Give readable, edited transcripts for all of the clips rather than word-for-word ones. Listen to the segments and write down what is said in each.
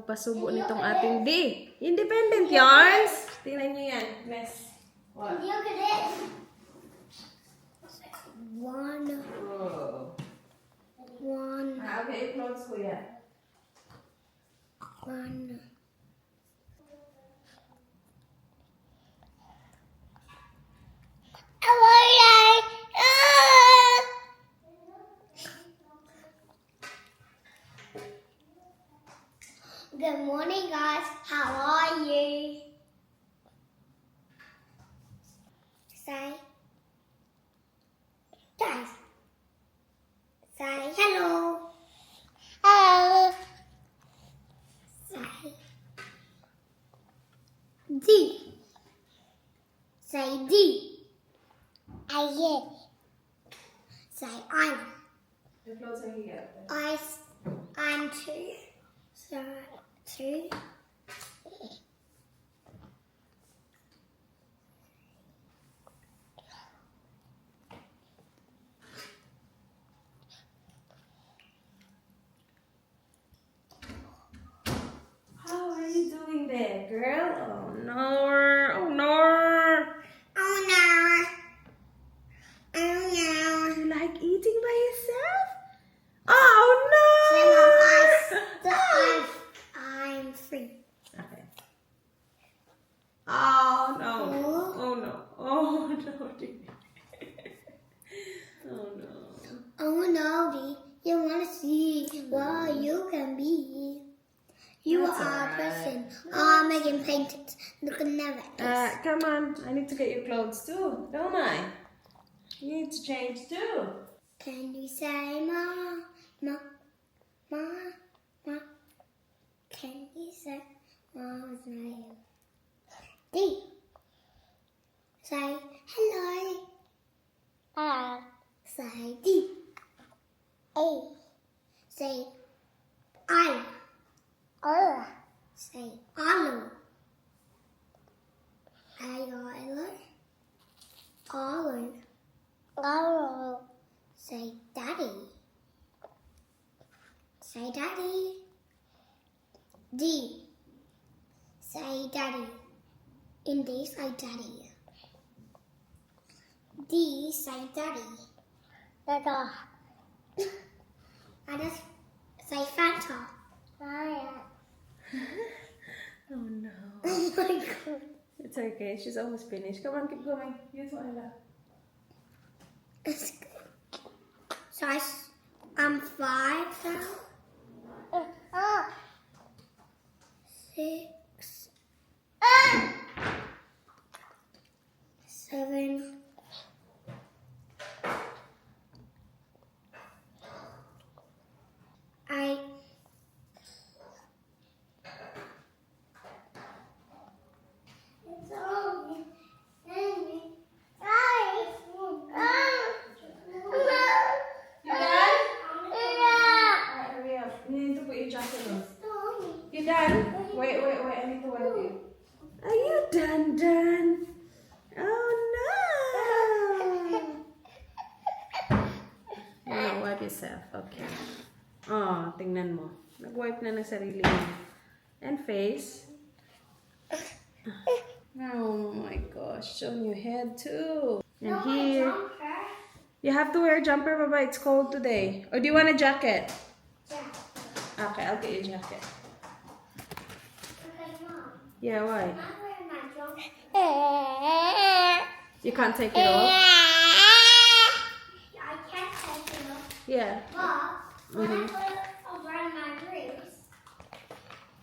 magpasubo nitong ating D. Independent yarns. Tingnan niyo yan. Mess. What? Look at it. One. Oh. One. Okay, clothes kuya. One. Good morning, guys. How are you? Say, guys. Say hello. Hello. Say D. Say D. I. Say I. The clothes are here. I'm two. So two. How are you doing there, girl? Oh no. Oh no. Oh no. Oh no. You like eating by yourself? Oh no. I'm free. Okay. Oh no. Oh no. Oh no. Oh no. Oh no, Dee. You want to see what you can be. You That's are alright. a person. Oh, making paintings. Look at that. Come on. I need to get your clothes too, don't I? You need to change too. Can you say ma, ma, ma, ma? Can you say Mom's name? D. Say hello. Hello. Say D. A. Say I. Say Alo. Alo. Say daddy. Say daddy. D. Say daddy. In D, say daddy. D, say daddy. Dada. I just say Fanta. Oh no. Oh my god. It's okay. She's almost finished. Come on, keep going. Use what I love. So I'm 5 now. 6. 7. 8. You done? Alright, hurry up. You need to put your jacket on. You done? Wait. I need to wipe you. Are you done? Oh no! No, wipe yourself. Okay. Oh, tingnan mo. Nag-wipe na ng sarili mo. And face. Oh my gosh. On your head too. And here. You have to wear a jumper, Baba. It's cold today. Or do you want a jacket? Okay, I'll get you a jacket. Yeah, why? You can't take it off? I can't take it off. Yeah. But when I put it around my wrist,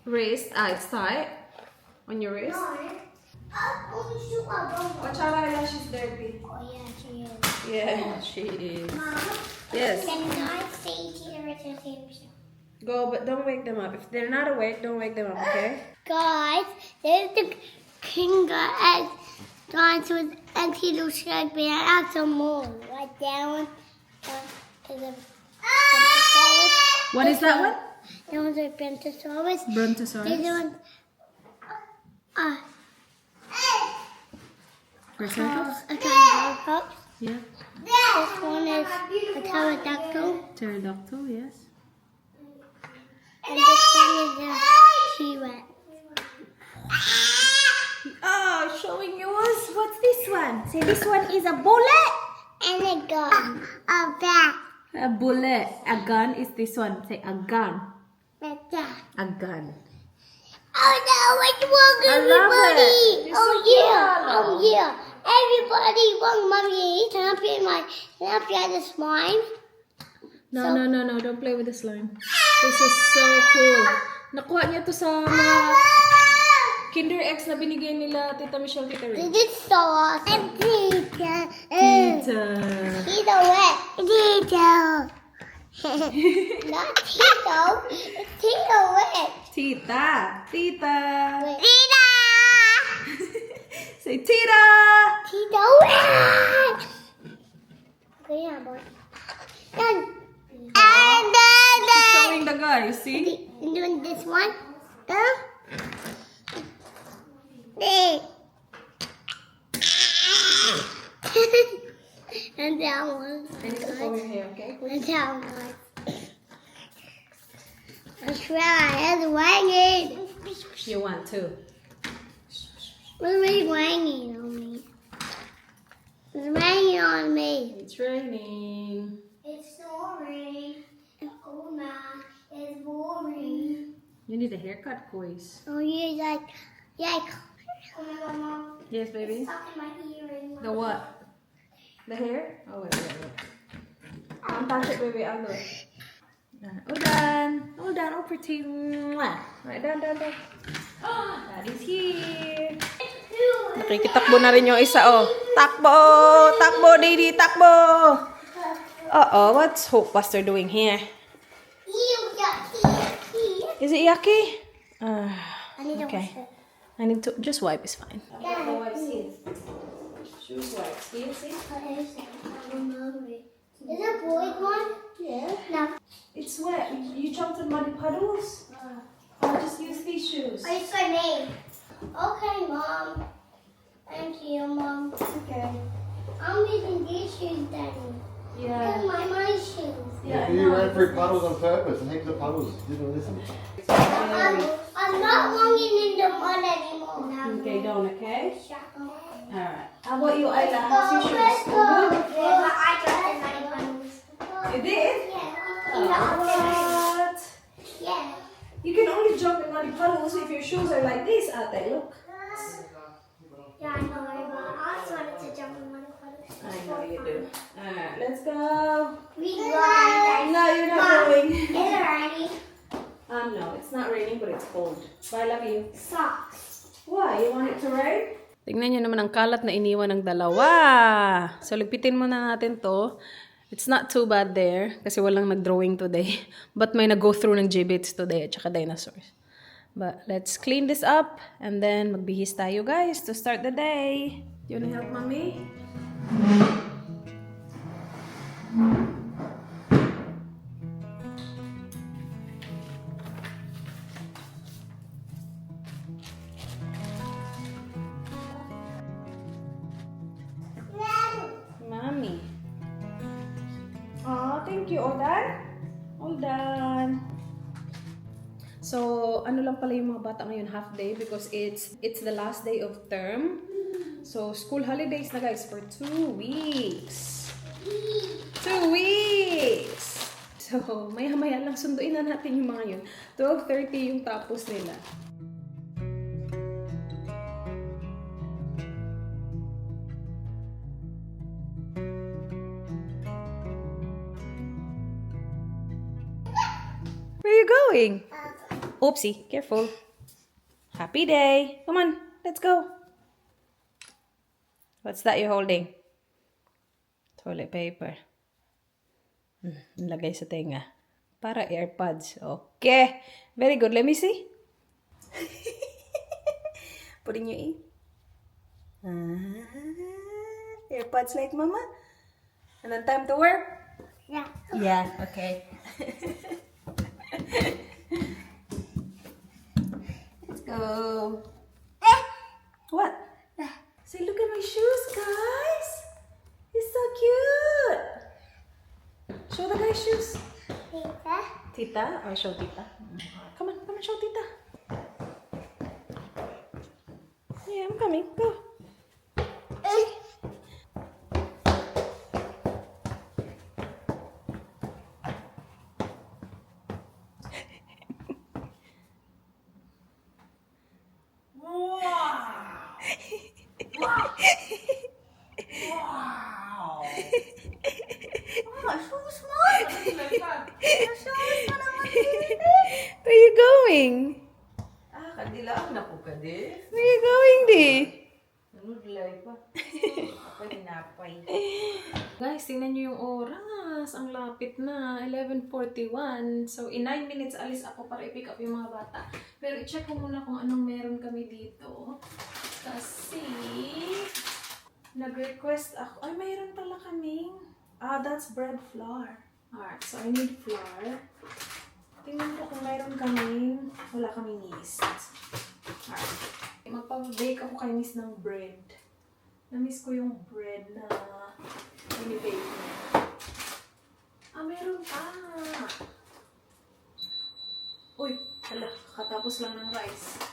Wrist. It's tight. On your wrist. Watch our eyelashes dirty. Oh yeah, she is. Yeah, she is. Mom, Yes. can I say to the original show? Go, but don't wake them up. If they're not awake, don't wake them up, okay? Guys, there's the king and dinosaurs and he looks like being out some more. Right down to the What is that one? That one's a Brontosaurus. Brontosaurus. This one, Triceratops? a Triceratops. Yeah. This one is a pterodactyl. Pterodactyl, yes. And this one is a what's this one? Say this one is a bullet. And a gun. A bat. A bullet. A gun is this one. Say a gun. A bat. A gun. Oh no, it's wrong, I love everybody. it. It's Oh so yeah, cool. oh yeah. Everybody wrong, mommy. Can I play the slime? No, no, no, no. Don't play with the slime. This is so cool. Nakuha niya to sa mga Kinder Eggs na binigay nila Tita Michelle, Tita Ray. This is so awesome. Tita. Tita. Tito wet. Tito. Not Tito. It's Tito wet. Tita. Tita. Tita. Say Tita. Tito wet. Okay, yeah, boy. Done. And then. Showing the guy, you see? Doing this one. And that one. I need to comb your hair, okay? And that one. I try. It's raining. You want to. It's really raining on me. It's raining on me. It's raining. It's boring. Oh my, it's boring. You need a haircut, boys. Oh, you like. Oh my God, Mom. Yes, baby. Stuck in my earring. The what? The hair? Oh, wait. Don't touch it, baby. I'll do it. All done. All done. All pretty. Mwah. Right, done. Daddy's here. Nakikitakbo na rin yung isa, oh. Takbo! Takbo, Didi! Takbo! Uh-oh, what's Hopebuster doing here? Is it yucky? I need to Okay. wash it. I need to just wipe is fine. Yeah. Shoes wipes. Do you see? Is it boy one? Yeah. No. It's wet. You jumped in muddy puddles. I'll just use these shoes. It's my name. Okay, Mom. Thank you, Mom. Okay. I'm using these shoes, Daddy. Yeah. They're my shoes. Yeah. You ran through puddles on purpose and heaps of puddles. Didn't listen. I'm not walking in the mud anymore. Okay, don't, okay? All Alright. How about you, Ayla? How's your shoes? All good? Yeah, but I dropped in my puddles. You did? What? Yeah. You can only jump in muddy puddles if your shoes are like this, Ate. Look. Yeah, I know, but I also wanted to jump in my puddles. I know you do. Alright, let's go. We ride. No, you're not going. Is it raining? No, it's not raining, but it's cold. Bye, love you. Socks. Why? You want it to rain? Tingnan nyo naman ang kalat na iniwan ng dalawa. So, lipitin muna natin to. It's not too bad there kasi walang nag-drawing today. But may nag-go through ng gibbets today at saka dinosaurs. But let's clean this up and then magbihis tayo, guys, to start the day. You wanna help, Mommy? Mommy. Oh, thank you. All done? All done. So, ano lang pala yung mga bata ngayon, half day because it's the last day of term. So, school holidays na, guys, for 2 weeks. 2 weeks! So, maya-maya lang sunduin na natin yung mga yun. 12:30 yung tapos nila. Where are you going? Oopsie, careful. Happy day. Come on, let's go. What's that you're holding? Toilet paper. Nilagay sa tenga. Para AirPods. Okay. Very good. Let me see. Putting you in. AirPods like mama. And then time to work? Yeah. Yeah, okay. Let's go. What? Say, look at my shoes, guys. It's so cute. Show the guys shoes. Pizza. Tita? Or show Tita? Come on, show Tita. Yeah, I'm coming. Go. going? Kadilaan na po ka, di. Where you going, di? Nudlay pa. Ako dinapay. Guys, tingnan nyo yung oras. Ang lapit na. 11:41. So, in 9 minutes, alis ako para i-pick up yung mga bata. Pero i-check ko muna kung anong meron kami dito. Kasi, nag-request ako. Ay, mayroon pala kaming. That's bread flour. Alright, so I need flour. Tingnan ko kung mayroon kaming. Wala kaming yeast. Alright. Magpapabake ako kay miss ng bread. Na-miss ko yung bread na binibake niya. Meron pa! Uy! Hala, kakatapos lang ng rice.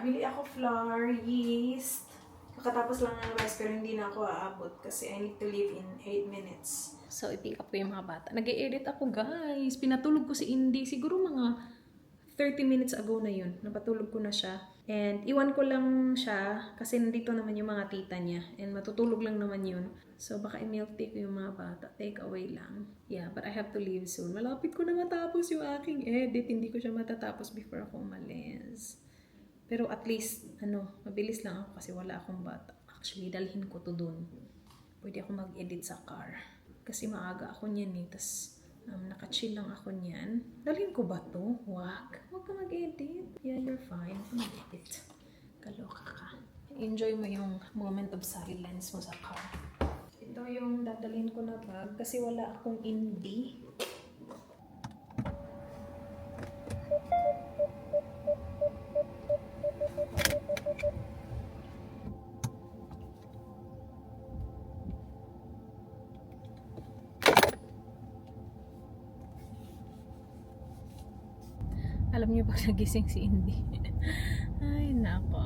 Bili ako flour, yeast. Kakatapos lang ng rice pero hindi na ako aabot kasi I need to leave in 8 minutes. So, i-pick up ko yung mga bata. Nag-e-edit ako, guys. Pinatulog ko si Indy. Siguro mga 30 minutes ago na yun. Napatulog ko na siya. And iwan ko lang siya kasi nandito naman yung mga tita niya. And matutulog lang naman yun. So baka i-milk tea ko yung mga bata. Take away lang. Yeah, but I have to leave soon. Malapit ko na matapos yung aking edit. Hindi ko siya matatapos before ako umalis. Pero at least, mabilis lang ako kasi wala akong bata. Actually, dalhin ko to dun. Pwede ako mag-edit sa car. Kasi maaga ako niyan eh. Tas naka-chill lang ako niyan. Dalhin ko ba to? Wag ka mag-edit. Yeah, you're fine. Mag-edit. Kaloka ka. Enjoy mo yung moment of silence mo sa car. Ito yung dadalhin ko na bag kasi wala akong Indy. Alam niyo ba nagising si Indy? Ay, nako.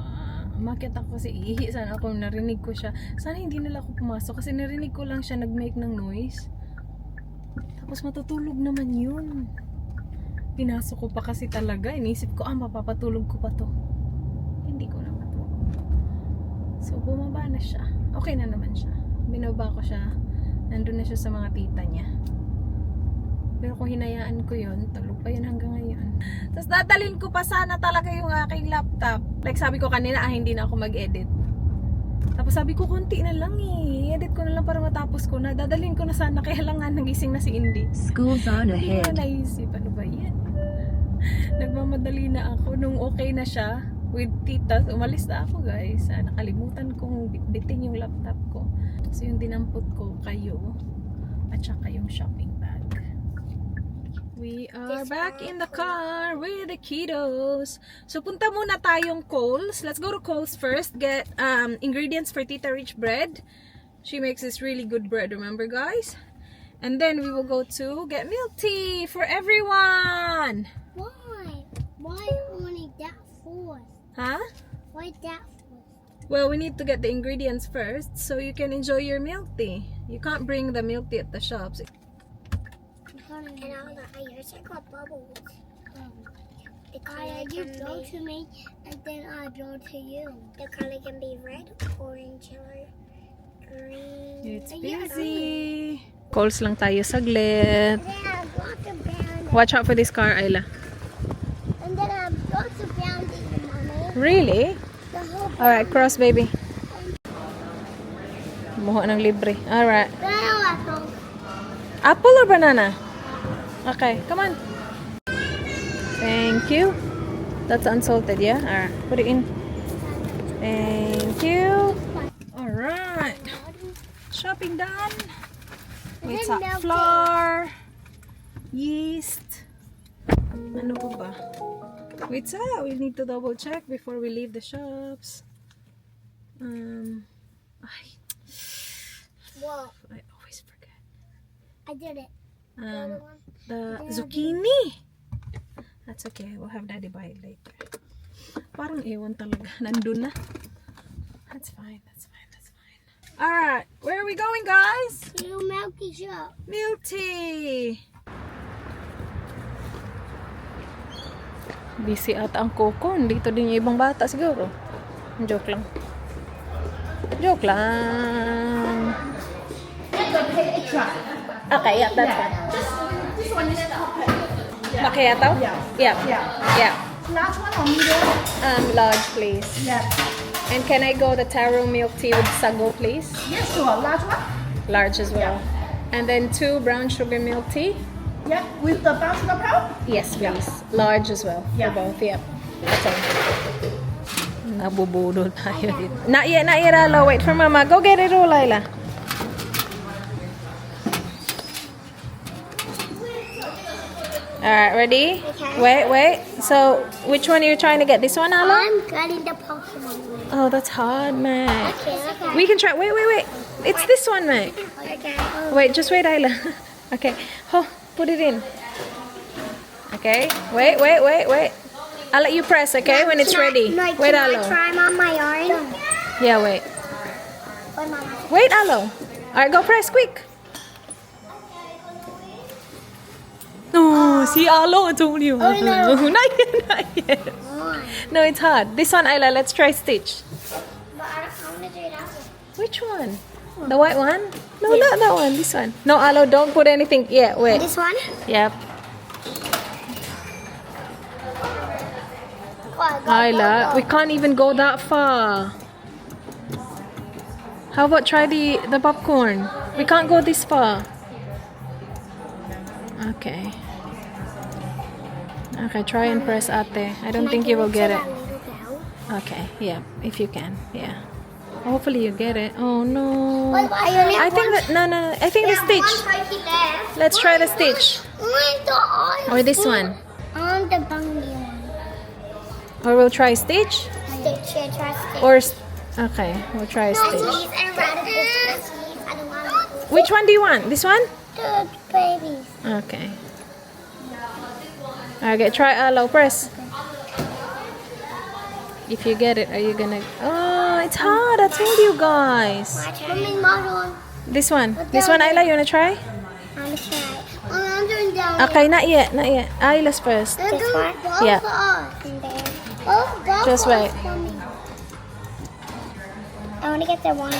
Umakyat ako kasi ihi. Sana ako narinig ko siya. Sana hindi nila ako pumasok kasi narinig ko lang siya nag-make ng noise. Tapos matutulog naman yun. Pinasok ko pa kasi talaga. Inisip ko, mapapatulog ko pa to. Hindi ko na matulog. So, bumaba na siya. Okay na naman siya. Binaba ko siya. Nandun na siya sa mga tita niya. Pero kung hinayaan ko yun, tulog pa yun hanggang ngayon. Tapos dadalhin ko pa sana talaga yung aking laptop. Like sabi ko kanina, hindi na ako mag-edit. Tapos sabi ko, konti na lang eh. Edit ko na lang para matapos ko na. Dadalhin ko na sana, kaya lang nga nagising na si Indy. School's on Hindi ko na naisip, ano ba yan? Nagmamadali na ako. Nung okay na siya, with titas, umalis na ako guys. Nakalimutan kong bitbitin yung laptop ko. So yung dinampot ko kayo, at saka yung shopping bag. We are back in the car with the kiddos. So, punta muna tayong Coles. Let's go to Coles first. Get ingredients for Tita Rich bread. She makes this really good bread, remember guys? And then we will go to get milk tea for everyone. Why? Why only that first? Huh? Why that first? Well, we need to get the ingredients first so you can enjoy your milk tea. You can't bring the milk tea at the shops. And I heard I got bubbles. The color you blow to me, and then I blow to you. The color can be red, orange, or green. It's busy. Calls lang tayo saglit. And then I got the brown. Watch out for this car, Ayla. And then I got the brown thing, mommy. Really? The whole Alright, cross baby. Muha ng libre. Alright. brown apple. Apple or banana? Okay, come on. Thank you. That's unsalted, yeah? Alright, put it in. Thank you. Alright. Shopping done. Wait, sa flour. Yeast. Ano po ba? Wait, sa. We need to double check before we leave the shops. Ay, What? I always forget. I did it. The other one. The zucchini. That's okay. We'll have daddy buy it later. Parang ewan talaga. Nandun na. That's fine. That's fine. That's fine. Alright. Where are we going, guys? You milky shop. Milk tea. Busy ata ang Coco. Dito din yung ibang bata siguro. Joke lang. Joke lang. Okay, yeah, that's fine. Macchiato? Yeah. Yeah. Yeah. Yeah. Large one or medium? Large, please. Yeah. And can I go the taro milk tea with sago, please? Yes, sure. Large one? Large as well. And then 2 brown sugar milk tea? Yeah. With the brown sugar powder? Yes, please. Large as well. Yeah. For both, yep. That's all. Nabubudol tayo dito. Not yet, Alo. Wait for Mama. Go get it, all, Laila. Alright, ready? Okay. Wait. So, which one are you trying to get? This one, Alo? I'm getting the Pokemon one. Oh, that's hard, Mac. Okay. We can try. Wait. It's this one, Mac. Okay. Wait, just wait, Ayla. Okay. Oh, put it in. Okay. Wait. I'll let you press, okay, when it's ready. Wait, Can I Alo. try 'em on my arm? Yeah, wait. Wait, Mama. Wait, Alo. Alright, go press quick. Oh, see, Alo, I told you. Oh, no. Not yet. No, it's hard. This one, Ayla, let's try Stitch. But I want to do that one. Which one? The white one? No, not that one. This one. No, Alo, don't put anything. Yeah, wait. This one? Yep. Go. Ayla, we can't even go that far. How about try the popcorn? We can't go this far. Okay. Okay, try and press ate. I don't think you will get it. Okay, yeah, if you can, yeah. Hopefully you get it. Oh no. I think that no. I think the Stitch. Let's try the Stitch. Or this one. On the bunny one. Or we'll try Stitch. Stitch, yeah, try Stitch. Or okay, we'll try Stitch. Cheese and radical cheese. I don't want Which one do you want? This one? the babies. Okay. Okay, try Alo. Press. If you get it, are you gonna? Oh, it's hard. I told you guys. Mommy, model. This one. This one, Ayla. You wanna try? I'm gonna try. I'm doing down. Okay, not yet. Ayla's first. This one? Yeah. Both Just wait. Mommy. I want to get the one.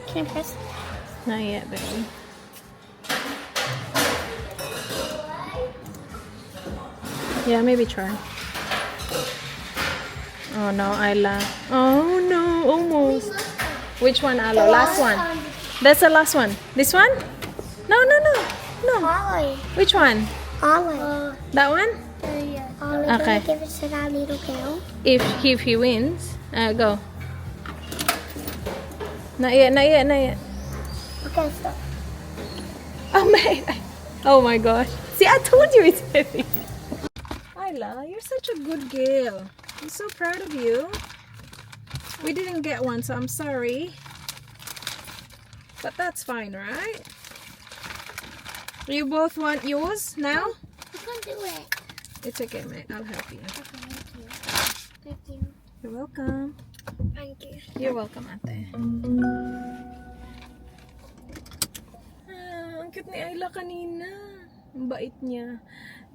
Can I press? Not yet, baby. Yeah, maybe try. Oh no, Ayla. Oh no, almost. Which one, Alo? Last one. That's the last one. This one? No. Ollie. Which one? Ollie. That one? Ollie, Okay. can you give it to that little girl? If he wins, go. Not yet. Okay, stop. Oh my! Oh my gosh! See, I told you it's heavy. Ayla, you're such a good girl. I'm so proud of you. We didn't get one, so I'm sorry. But that's fine, right? You both want yours now? I can't do it. It's okay, mate. I'll help you. Okay, thank you. Thank you. You're welcome. Thank you. You're welcome, ate. Ang cute ni Ayla kanina. Ang bait niya.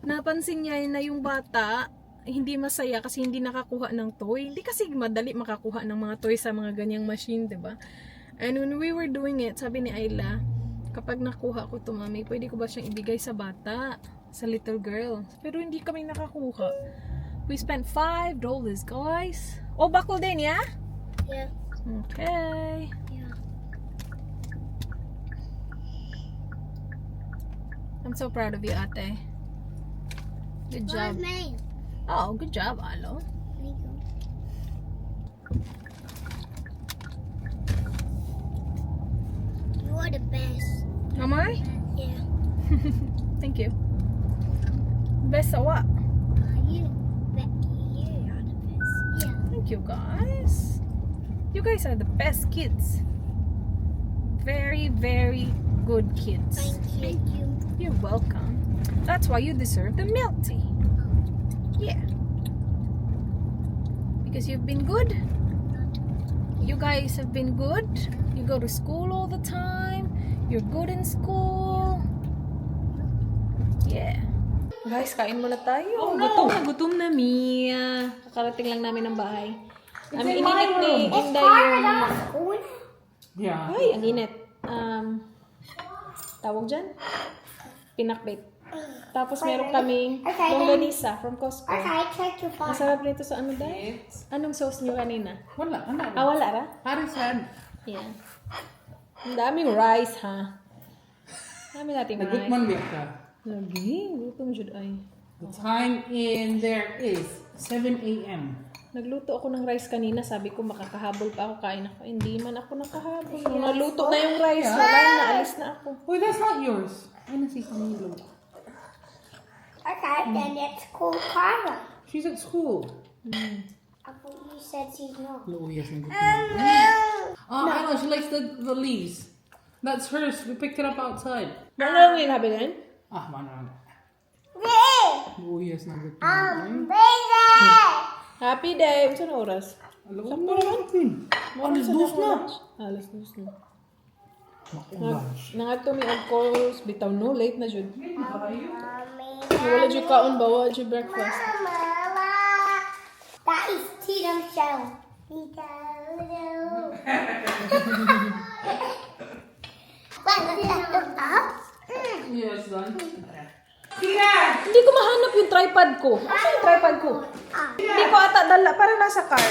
Napansin niya na yung bata hindi masaya kasi hindi nakakuha ng toy. Hindi kasi madali makakuha ng mga toy sa mga ganyang machine, diba? And when we were doing it, sabi ni Ayla, kapag nakuha ko to, mami, pwede ko ba siyang ibigay sa bata? Sa little girl. Pero hindi kami nakakuha. We spent $5, guys. Oh, bakul din, yeah? Yeah. Okay. Yeah. I'm so proud of you, ate. Good job. What's mine? Oh, good job, Alo. Thank you. You are the best. Am I? Yeah. Thank you. Best of what? You are the best. Yeah. Thank you, guys. You guys are the best kids. Very, very good kids. Thank you. You're welcome. That's why you deserve the milk tea. Yeah. Because you've been good. You guys have been good. You go to school all the time. You're good in school. Yeah. Guys, kain muna tayo. Gutom na, Mia. Kakarating lang namin ng bahay. Ang init ni Inday yung... School? Yeah. Ay, ang init. Tawag dyan? pinakbit. Tapos meron kaming Okay, longganisa from Costco. Okay, try to find. Masarap nito sa ano dahil? Anong sauce nyo kanina? Wala, wala. Ah, wala ra? Harisan. Yan. Ang daming rice, ha? Dami nating Nagut rice. man wait ka. Lagi, gutom jud ay. The time in there is 7 a.m. Nagluto ako ng rice kanina, sabi ko makakahabol pa ako, kain ako. Hindi man ako nakahabol. Nung naluto na yung rice, wala na, alis na ako. Wait, that's not yours. Ay, nasi Camilo. Okay, then it's called Carla. She's at school. I thought you said she's not. Oh, yes, nagut Oh, I know, she likes the leaves. That's hers. We picked it up outside. Ano lang yung habi din? Ah, mana. Hey! Oh, yes, nagut Baby! Happy day! Saan na oras? Alam mo natin. Alas dos na. Alas dos na. Makulanch. Nangato mi og calls, bitaw no, late na jud. Mommy. Wala jud kaon ba, wala jud breakfast. Mama. That is Tatum Show. Yes, son. Hindi ko mahanap yung tripod ko. Asa yung tripod ko? Hindi ko ata dala, para nasa car.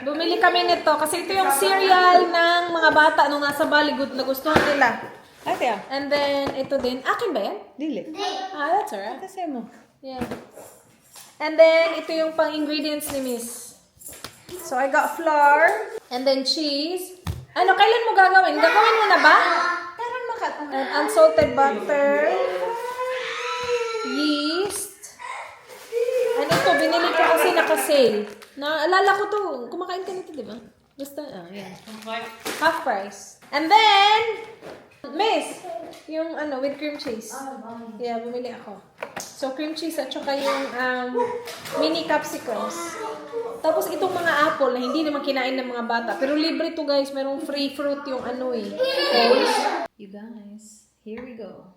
Bumili kami nito kasi ito yung cereal ng mga bata nung nasa Baligud na gustuhan nila. Ay, tiya. And then, ito din. Akin ba yan? Dili. Ah, that's alright. Kasi mo. Yeah. And then, ito yung pang-ingredients ni Miss. So, I got flour. And then, cheese. Ano, kailan mo gagawin? Gagawin mo na ba? And unsalted butter. Yeast. And ito, binili ko kasi naka-sale. Naalala ko to. Kumakain ka nito, di ba? Basta, yan. Half price. And then, Miss, yung ano, with cream cheese. Yeah, bumili ako. So, cream cheese at saka yung mini capsicums. Tapos itong mga apple na hindi naman kinain ng mga bata. Pero libre to guys. Merong free fruit yung ano eh. You guys, here we go.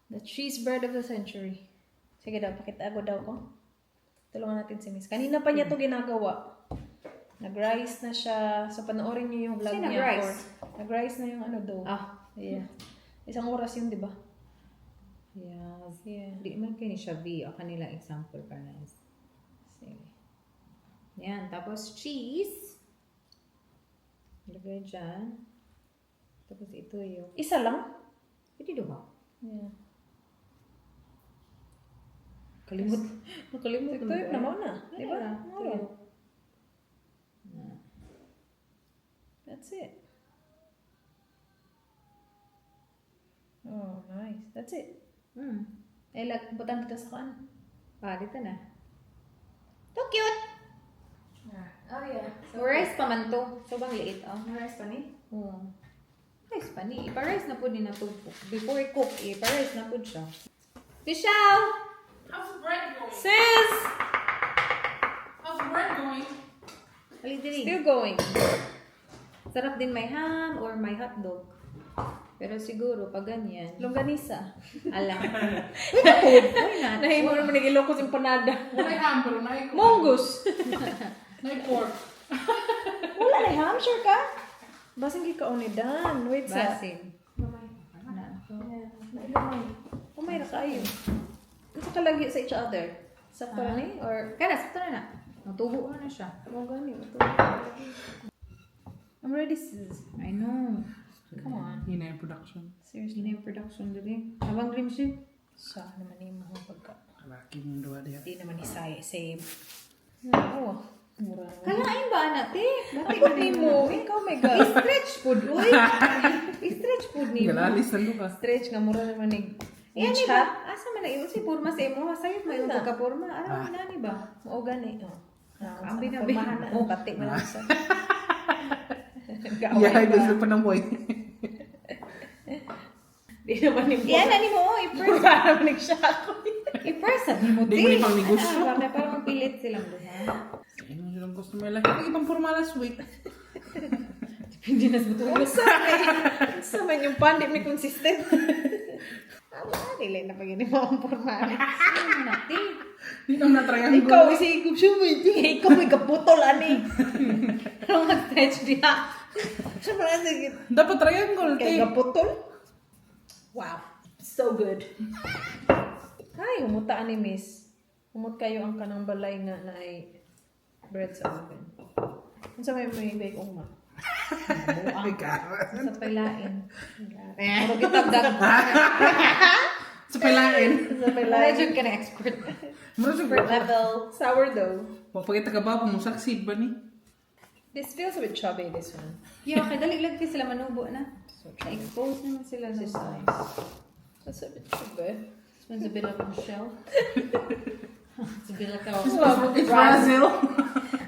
The cheese bread of the century. Sige daw, pakitago daw ko. Tulungan natin si Miss. Kanina pa niya to ginagawa. Nag-rice na siya. So, panoorin niyo yung vlog Kasi niya. nag-rice? Nag-rice na yung ano daw. Ah. Yeah. Isang oras yun, di ba? Yes. Yeah. Di man kayo ni siya V. O kanila example para nice. Sige. Yan. Tapos cheese. Lagay dyan. Tapos ito yung... Isa lang? Pwede ba? Yeah. Kalimut. Nakalimut ito yun naman na. Di ba? Wala. Oo. That's it. Oh, nice. That's it. Eh, butang kita sa kan. Ah, dito na. So cute! Oh, yeah. Rice pa man to. So bang liit, oh. Nice pa ni? Oo. Rice pa ni. Ipa-rice na po din na to. Before i-cook, ipa-rice na po siya. Michelle! How's the bread going? Sis! How's the bread going? Halidiri. Still going. Sarap din may ham or may hotdog. Pero siguro, pag ganyan, Longganisa. alam. Why not? Nahimo naman nag-ilokos yung panada. Wala ham, pero naik. Mongus! Naik pork. Wala na ham, sure ka? Basing kikaunidan. Wait sa... Basin. Umay na kayo. Ito kalagi sa each other. Sakto na ni? Or... Kaya, sakto na na. Natubo na siya. Mga gani. I'm ready, sis. I know. Come on. Yun na yung production. Seriously. Hindi na yung production dali. Habang dream siya. Sa naman yung mga pagka. Kalaki mong dawa diya. Hindi naman isaya. Save. Oo. Mura naman. Kalain ba, anate? Bakit Ako ni mo. Ikaw, my God. Stretch food, uy. Stretch food ni mo. Galalis na luka. Stretch nga. Mura naman ni... Yan, Each iba. hat. Asa man na imo si Purma sa imo. Masayot mo yung Ano? pagka-Purma. Ano na ni ba? Oo, gani. Oh. Ang binabi. Pagmahan na. Oh, pati na lang sa... Yeah, gusto pa ng boy. Di naman ni Yan, ani mo. I-press. Mura naman siya ako. I-press. Sabi mo, Di mo ni pang gusto. Bakit parang mapilit silang duha. Ano silang gusto may laki. Ang ibang forma last week. Hindi na sa buto. Sa man yung pan, di may consistent. Tama, nilay na pag yun ang porma. Ano natin? Di naman na-triangle. Ikaw, si Gubsumi, ikaw may kaputol, ani. Ano mag-stretch diya? Siya pa na sige. Dapat triangle, Kaya te. kaputol? Wow. So good. Ay, humutaan ni Miss. Humut kayo ang kanang balay na ay bread sa oven. Ano sa may bake uma? Sa pailain. Pero gitagdag. Sa palain. Sa pailain. Medyo ka na expert. Expert level. Sourdough. Mapagkita ka ba kung succeed ba ni? This feels a bit chubby, this one. Yo, kaya dali-lag sila manubo na. Na-expose naman sila This is sa nice. That's a bit chubby. This one's a bit like a shell. It's a bit like a... It's Brazil.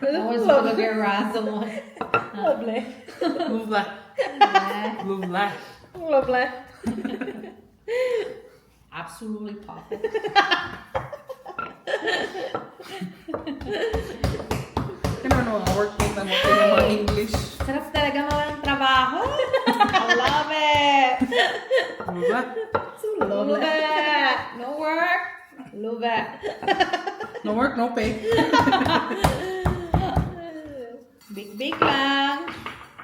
That was one of your razzle one. Lovely. Lula. Lula. Lovely. Absolutely perfect. Ano ang workmate na mo kayo mga English? Sarap talaga mga trabaho. I love it. Lula. Love it. No work. Love it. No work, no pay. Big lang.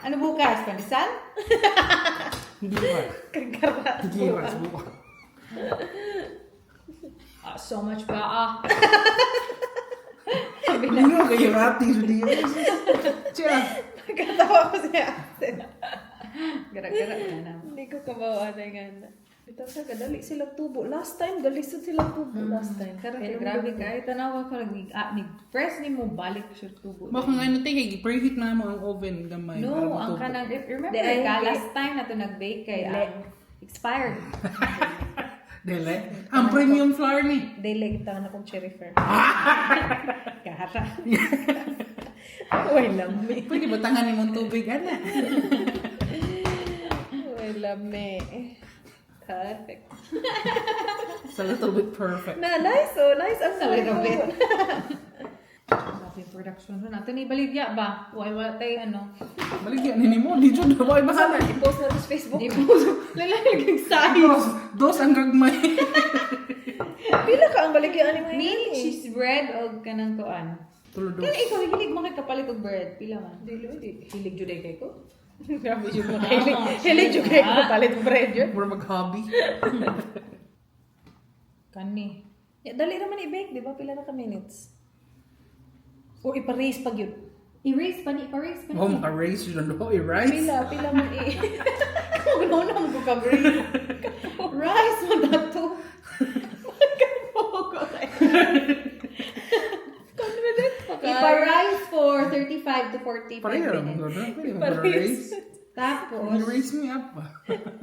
Ano bukas? Pandisan? Hindi ba? Hindi ba? Subukan. So much ba? Hindi mo kayo rati. Hindi mo. Siya. Nagkatawa ko siya. Gara-gara na naman. Hindi ko kabawa na nga. Ito sa kadali sila tubo. Last time, galisod sila tubo. Last time. Pero grabe ka. Tanawa ko press ni mo balik siya tubo. Baka nga ano tayo, preheat na mo ang oven gamay. No, ang kanang, remember Di, ka, ay, last time na to nag-bake kay expired. Dele. Ang premium flour ni. Daily kita na kong cherry firm. Kahara. Uy, lami. Pwede ba tangan mong tubig? Ano? Uy, lami. Perfect. It's a little bit perfect. Na, nice oh. Nice. Ang A little sarap. bit. Grabe production ron. Nato ni baligya ba? Wala tayo ano. Maligyan ni mo. Di dyan na. Why Masama, masama? i-post na sa Facebook. Di po. Lalagay size. Dos ang gagmay. Pila ka ang baligyan ni mo Meal, cheese bread o kanang kuan. Tulo-dos. Kaya ikaw, hilig mo kay kapalit og bread. Pila man? Dili, hilig juday kay ko. Grabe yung mga hilig. Hilig juday ko palit bread yun. Mura mag-hobby. Kani. Ya, dali naman i-bake, di ba? Pila na ka minutes. O ipa-raise pag yun. Erase pa ni. Oh, maka-raise yun. Ano? I-rice? Pila mo Kung ano naman ko ka-raise. Rice mo dato. Ipa-rice for 35 to 45 Pareho lang. minutes. Pwede mo mag-raise. Tapos, You-raise me up ba?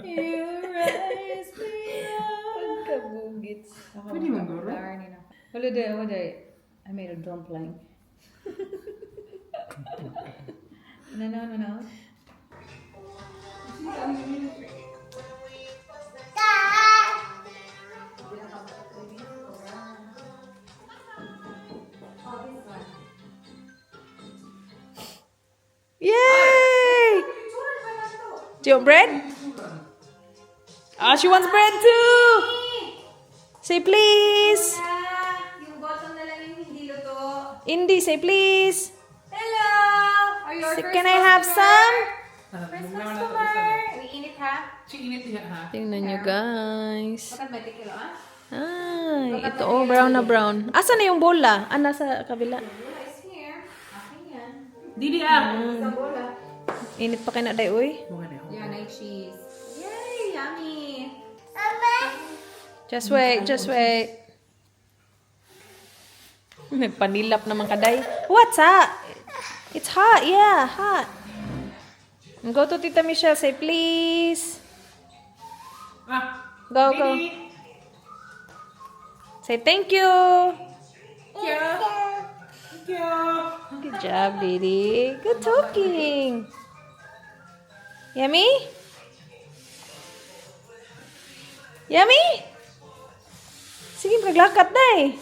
You raise me up. Pagkabugits. Pwede mo guro. Wala day. I made a dumpling. No. Yay! Do you want bread? Ah, she wants bread too! Say please! Yung bottom na lang yung hindi luto. Indy, say please! Hello! Are you our So, first can I have some? customer? Umiinit ha? Init diha ha. Tingnan nyo guys. Bakit may tikilo ah? Ay, ito oh, brown na brown. Asa na yung bola? Ah, nasa kabila. It's here. Akin yan. Didi ah. Isang bola. Init pa kayo na day, uy. Yan ay cheese. Yay! Yummy! Just wait, just wait. Nagpanilap naman kaday. What's hot? It's hot, yeah, hot. Go to Tita Michelle, say please. Ah. Go, go. Say thank you. Good job, Didi. Good talking. Yummy? Yummy? Sige, maglakat na eh.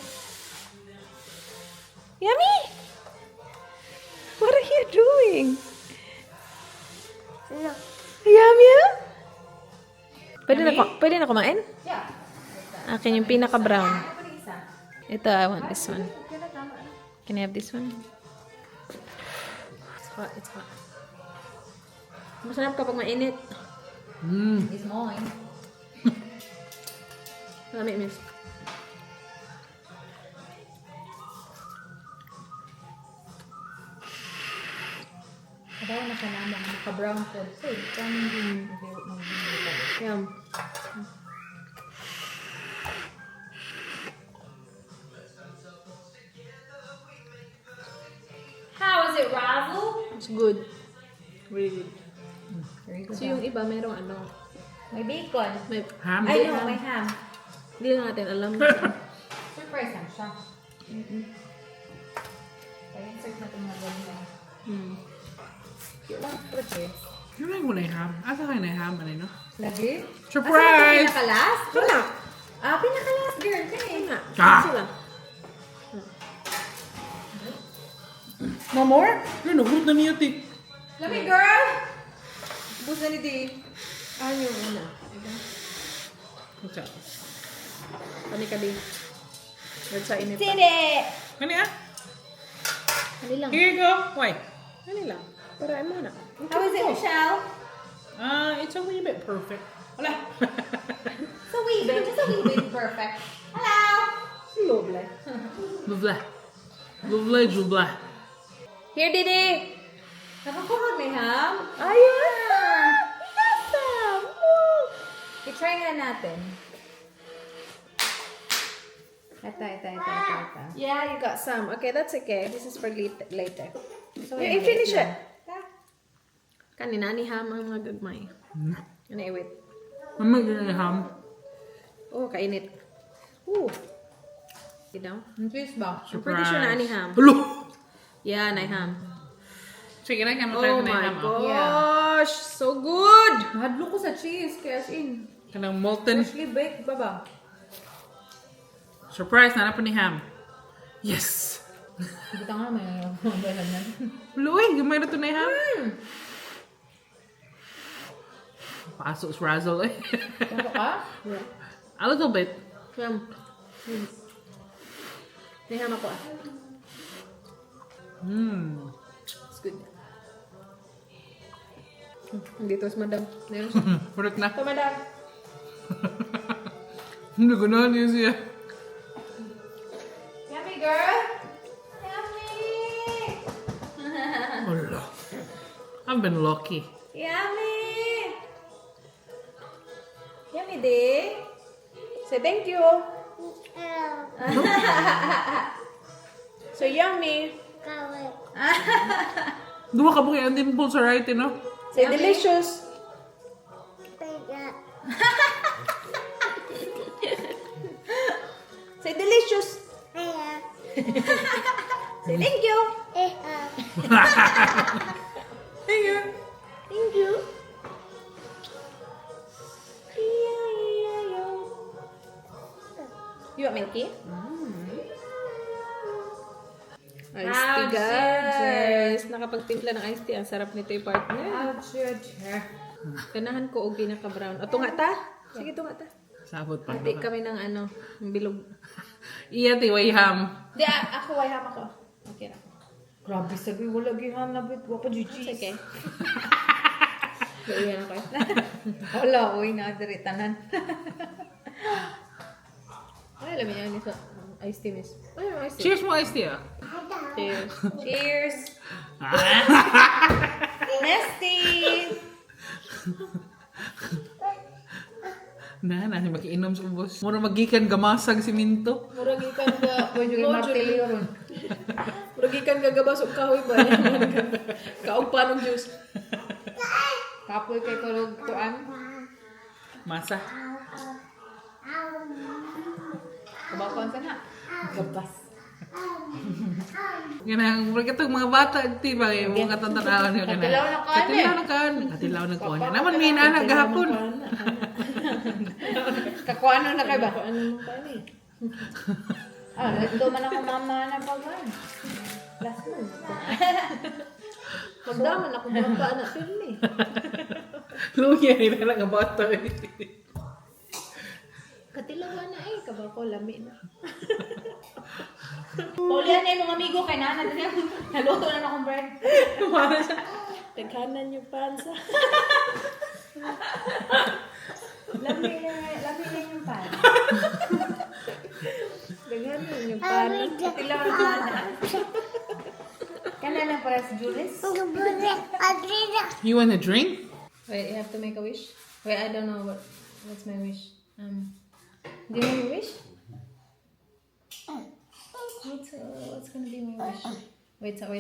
Yummy? What are you doing? No. Yummy? Pwede na kumain? Yeah. Akin yung pinaka-brown. Ano isa? Ito, I want this one. Can I have this one? It's hot, it's hot. Masarap kapag mainit. Mm. It's mine. Lami, miss. Kadaw na siya naman. Naka-brown food. So, kung hindi mag-hindi. Yum. How is it, Razzle? It's good. Really good. Very good. So yung iba, merong ano. May bacon. May, Ham? Ay, no, may ham. hindi na natin alam. Surprise lang siya. Kaya insert na itong mga ganyan. Hmm. Cute lang. Pero cheers. Ano yung muna yung ham? Asa kayo na yung ham? Ano yun? Lagi? Surprise! Pinakalas? Wala. Pinakalas, girl. Kaya Wala. Ah! Sila. No more? Ano, nagrut na niya, tik. Lami, girl! Bus na ni Di. Ano yung una? What's up? Kani ka Di. Yan sa init pa. Tini! Ano yan? Kani lang. Here you go. Why? Kani lang. Para mo na. How is it, Michelle? It's a wee bit perfect. Wala. It's a wee bit. Just a wee bit perfect. Hello! Loble. Blah. Blah, blah. Here, Didi. Nakakurot may ham? Ayun! Awesome! Woo! I-try nga natin. Ito. Yeah, you got some. Okay, that's okay. This is for later. So, Yeah, you finish it. Yeah. Kanina ni ham ang mga gagmay. Ano wait. Mamag na yung ham. Oh, kainit. Ooh. You know? Ang twist ba? I'm pretty sure na ni ham. Hello! Yeah, na ham. Sige na, kaya Oh matry na yung my ham. oh. gosh! So good! Mahadlo ko sa cheese. Kaya as in. Kanang molten. Freshly baked ba ba? Surprise, na po ni ham. Yes! Hindi ka nga may balan yan. Luy, gamay na ito na yung ham. Pasok sa razzle eh. Ano ka? Yeah. A little bit. Yum. May ham ako ah. It's good. Dito sa madam. Meron siya. Purot na. Ito madam. Hindi ko na niya siya. Yummy, girl! Yummy! Wala. I've been lucky. Yummy! Yummy, day. Say thank you. So yummy. Dua ka buhay ang dimple sa right, no? Say delicious. Say delicious. Say thank you. Thank you. Thank you. You want milky? Iced tea, guys. Nakapagtimpla ng iced tea. Ang sarap nito yung partner. Ganahan ko og pinaka-brown. O, tunga ta? Sige, tunga ta. Sabot pa. Hindi kami ng ano, ng bilog. Iya, tiway ham. Di, ako, way ham ako. Okay na. Grabe sabi, wala giham na bit. Wapa di It's cheese. okay. Iyan ako. Wala, uy, nadiritanan. Ay, alam niya yun sa iced tea, miss. Ay, iced tea. Cheers mo, iced tea, ah. Cheers. Cheers! Nesty! Na, makiinom sa ubos. Mura magikan gamasag siminto. Murag ikan ga... Pwede yung martilyo ron. Murag ikan ga gabas og kahoy ba? Kaog pa ng juice. Kapoy kay tulog tuan. Masa. Kabakon sa na. Gabas. Ganang, mura itong mga bata, di ba? Yung mga katantanaan nyo. Katilaw na kaan, Katilaw na kaan. Katilaw na kuha niya. Naman, may inaanak gahapon. Kakuano na kayo ba? Ano pa ni? Ito man ako mama na bagan. Last month. Magdaman ako mga pa na film eh. Luya, hindi na nga bata eh. Katilawan na eh. Kabako, lami na. Paulian na yung mga amigo kay nana. Naluto na akong bread. Taghanan yung pansa. Labi lang yung pan. Daghan mo yung pan. Pati lang ang pana. Kana lang para sa Julius. You want a drink? Wait, you have to make a wish? Wait, I don't know what's my wish. Do you have a wish? What's gonna be my wish? Wait. R.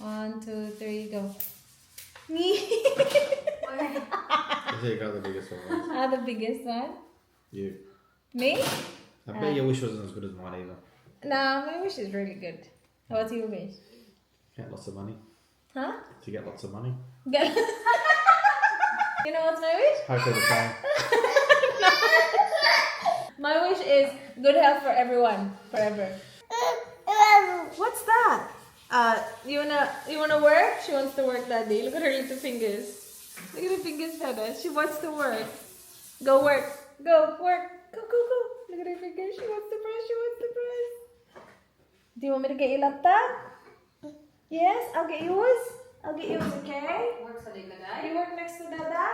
1, 2, 3, go. Me. I think you got the biggest one. The biggest one. You. Me? I bet your wish wasn't as good as mine either. No, my wish is really good. What's your wish? Get lots of money. Huh? To get lots of money. Get- You know what's my wish? How could the time? My wish is good health for everyone, forever. What's that? You wanna work? She wants to work, Daddy. Look at her little fingers. Look at her fingers, Dada. She wants to work. Go work. Go work. Go. Look at her fingers. She wants to press. Do you want me to get your laptop? Yes, I'll get yours. Okay? You work next to Dada?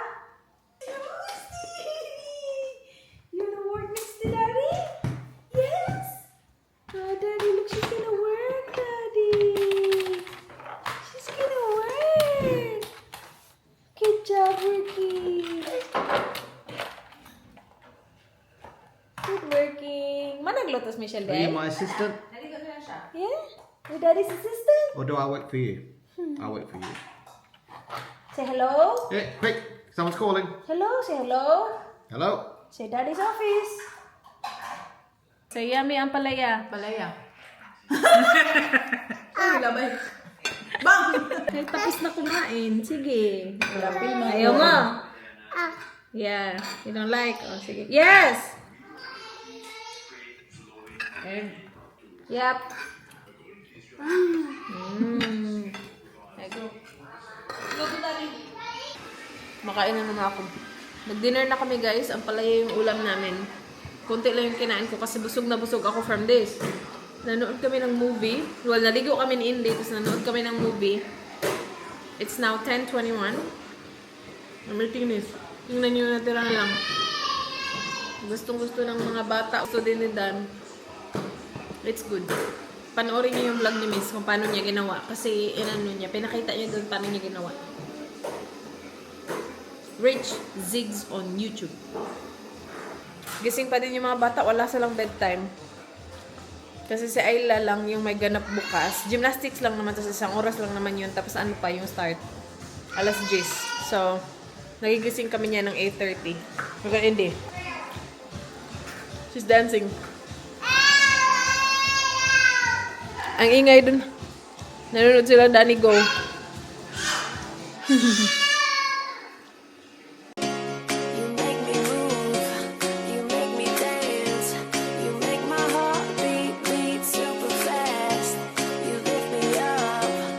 You wanna work next to Daddy? Yes. Oh, Daddy, look, she's gonna work, Daddy. She's gonna work. Good job, working. Good working. Managlutos, Michelle, Are you Day? my assistant? Yeah? Your daddy's assistant? Or do I work for you? I work for you. Say hello. Hey, quick! Someone's calling. Hello, say hello. Hello? Say daddy's office. Say yummy ang palaya. Palaya. Ay, tapos na kumain. Sige. Ayaw mo. Yeah. You don't like? Oh, sige. Yes! Yep. Ay, go. Go to daddy. Makain na naman ako. Nag-dinner na kami, guys. Ang palaya yung ulam namin. Konti lang yung kinain ko kasi busog na busog ako from this. Nanood kami ng movie. Well, naligo kami ni Indy, tapos nanood kami ng movie. It's now 10:21. I'm eating this. Tingnan nyo, natira lang. Gustong-gusto ng mga bata. Gusto din ni Dan. It's good. Panoorin niyo yung vlog ni Miss kung paano niya ginawa. Kasi, pinakita niya doon paano niya ginawa. Rich Zigs on YouTube. Gising pa din yung mga bata. Wala silang bedtime. Kasi si Ayla lang yung may ganap bukas. Gymnastics lang naman. Tapos 1 oras lang naman yun. Tapos ano pa yung start? 10:00. So, nagigising kami niya ng 8:30. Huwag hindi. She's dancing. Ang ingay dun. Nanonood sila Danny Go.